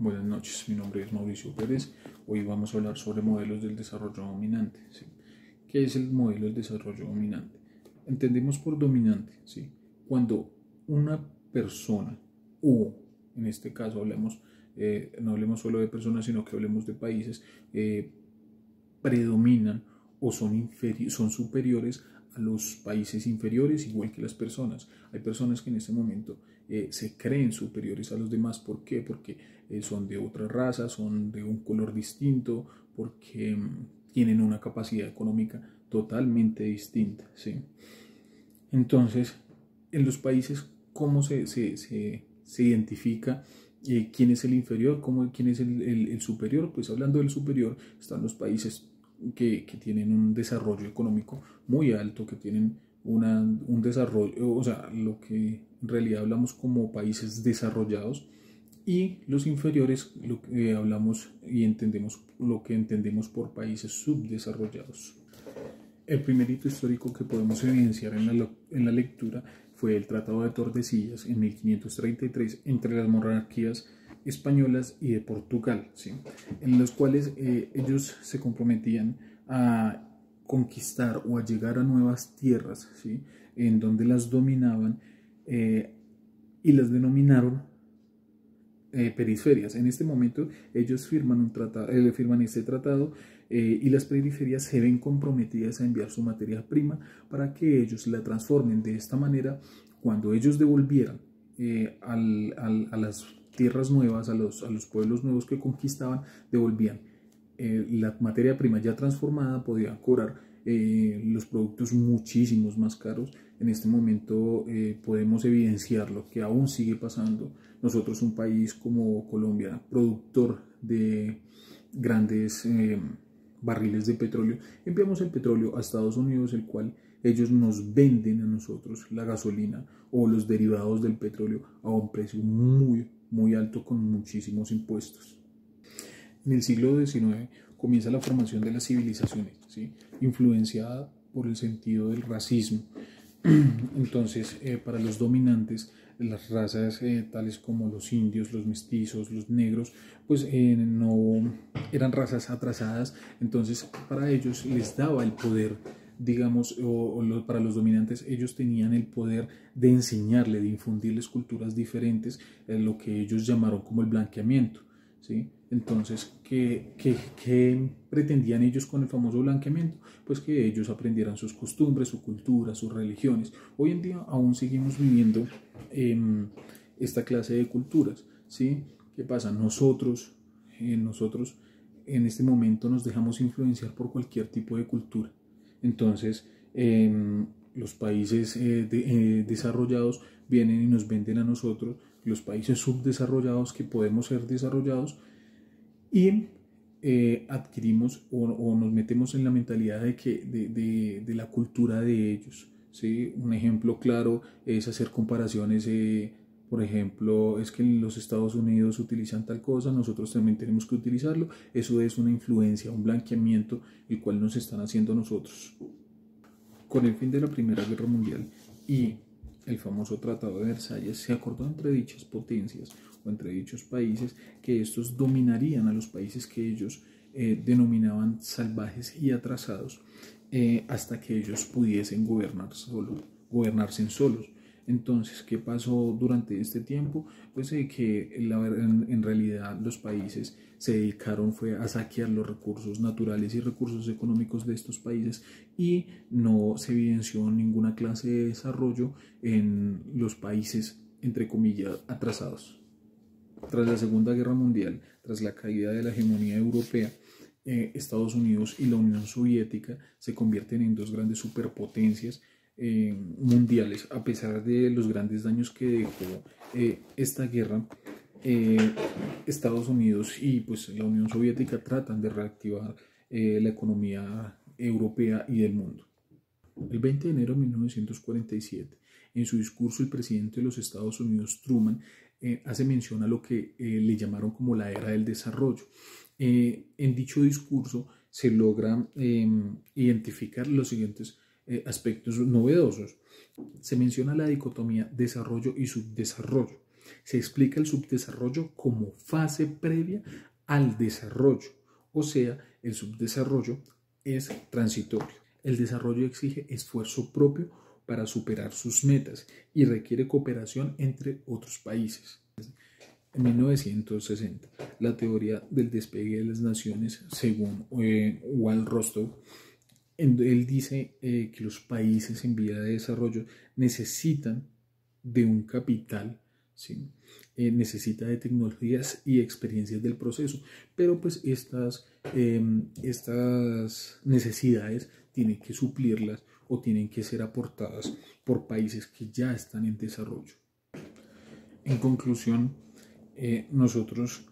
Buenas noches, mi nombre es Mauricio Pérez. Hoy vamos a hablar sobre modelos del desarrollo dominante. ¿Sí? ¿Qué es el modelo del desarrollo dominante? Entendemos por dominante, ¿sí?, cuando una persona, o en este caso no hablemos solo de personas, sino que hablemos de países, predominan o son superiores a los países inferiores, igual que las personas. Hay personas que en este momento se creen superiores a los demás. ¿Por qué? Porque son de otra raza, son de un color distinto, porque tienen una capacidad económica totalmente distinta, ¿sí? Entonces, en los países, ¿cómo se identifica quién es el inferior, quién es el superior? Pues hablando del superior, están los países que tienen un desarrollo económico muy alto, que tienen un desarrollo, o sea, lo que en realidad hablamos como países desarrollados, y los inferiores, lo que hablamos y entendemos, lo que entendemos por países subdesarrollados. El primer hito histórico que podemos evidenciar en la lectura fue el Tratado de Tordesillas en 1533 entre las monarquías españolas y de Portugal, ¿sí?, en los cuales ellos se comprometían a conquistar o a llegar a nuevas tierras, ¿sí?, en donde las dominaban, y las denominaron periferias. En este momento ellos firman este tratado, y las periferias se ven comprometidas a enviar su materia prima para que ellos la transformen. De esta manera, cuando ellos devolvieran a las tierras nuevas, a los pueblos nuevos que conquistaban, devolvían la materia prima ya transformada, podían cobrar los productos muchísimos más caros. En este momento podemos evidenciar lo que aún sigue pasando. Nosotros, un país como Colombia, productor de grandes barriles de petróleo, enviamos el petróleo a Estados Unidos, el cual ellos nos venden a nosotros la gasolina o los derivados del petróleo a un precio muy, muy alto, con muchísimos impuestos. En el siglo XIX comienza la formación de las civilizaciones, ¿sí?, influenciada por el sentido del racismo. Entonces, para los dominantes, las razas tales como los indios, los mestizos, los negros, pues no eran razas atrasadas. Entonces, para ellos les daba el poder, digamos, para los dominantes, ellos tenían el poder de enseñarle, de infundirles culturas diferentes, lo que ellos llamaron como el blanqueamiento, ¿sí? Entonces, ¿qué pretendían ellos con el famoso blanqueamiento? Pues que ellos aprendieran sus costumbres, su cultura, sus religiones. Hoy en día aún seguimos viviendo esta clase de culturas, ¿sí? ¿Qué pasa? Nosotros en este momento nos dejamos influenciar por cualquier tipo de cultura. Entonces, los países desarrollados vienen y nos venden a nosotros, los países subdesarrollados, que podemos ser desarrollados, y adquirimos o nos metemos en la mentalidad de la cultura de ellos, ¿sí? Un ejemplo claro es hacer comparaciones. Por ejemplo, es que en los Estados Unidos utilizan tal cosa, nosotros también tenemos que utilizarlo. Eso es una influencia, un blanqueamiento, el cual nos están haciendo nosotros. Con el fin de la Primera Guerra Mundial y el famoso Tratado de Versalles, se acordó entre dichas potencias o entre dichos países que estos dominarían a los países que ellos denominaban salvajes y atrasados, hasta que ellos pudiesen gobernarse solos. Entonces, ¿qué pasó durante este tiempo? Pues que en realidad los países se dedicaron fue a saquear los recursos naturales y recursos económicos de estos países, y no se evidenció ninguna clase de desarrollo en los países, entre comillas, atrasados. Tras la Segunda Guerra Mundial, tras la caída de la hegemonía europea, Estados Unidos y la Unión Soviética se convierten en dos grandes superpotencias mundiales. A pesar de los grandes daños que dejó esta guerra, Estados Unidos y pues la Unión Soviética tratan de reactivar la economía europea y del mundo. El 20 de enero de 1947, en su discurso, el presidente de los Estados Unidos, Truman, hace mención a lo que le llamaron como la era del desarrollo. En dicho discurso se logra identificar los siguientes aspectos novedosos. Se menciona la dicotomía desarrollo y subdesarrollo. Se explica el subdesarrollo como fase previa al desarrollo, o sea, el subdesarrollo es transitorio. El desarrollo exige esfuerzo propio para superar sus metas y requiere cooperación entre otros países. En 1960, la teoría del despegue de las naciones, según Wal Rostow, él dice que los países en vía de desarrollo necesitan de un capital, ¿sí? Necesita de tecnologías y experiencias del proceso, pero pues estas necesidades tienen que suplirlas o tienen que ser aportadas por países que ya están en desarrollo. En conclusión, nosotros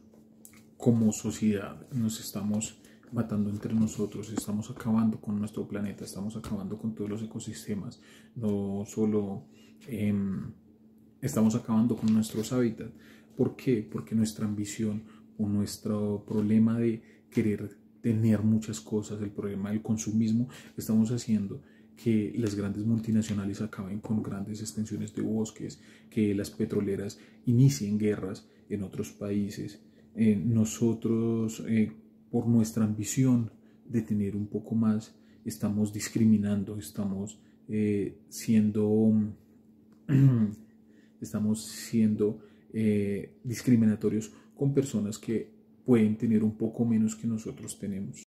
como sociedad nos estamos matando entre nosotros, estamos acabando con nuestro planeta, estamos acabando con todos los ecosistemas, no solo estamos acabando con nuestros hábitats. ¿Por qué? Porque nuestra ambición o nuestro problema de querer tener muchas cosas, el problema del consumismo, estamos haciendo que las grandes multinacionales acaben con grandes extensiones de bosques, que las petroleras inicien guerras en otros países. Nosotros, por nuestra ambición de tener un poco más, estamos discriminando, estamos siendo discriminatorios con personas que pueden tener un poco menos que nosotros tenemos.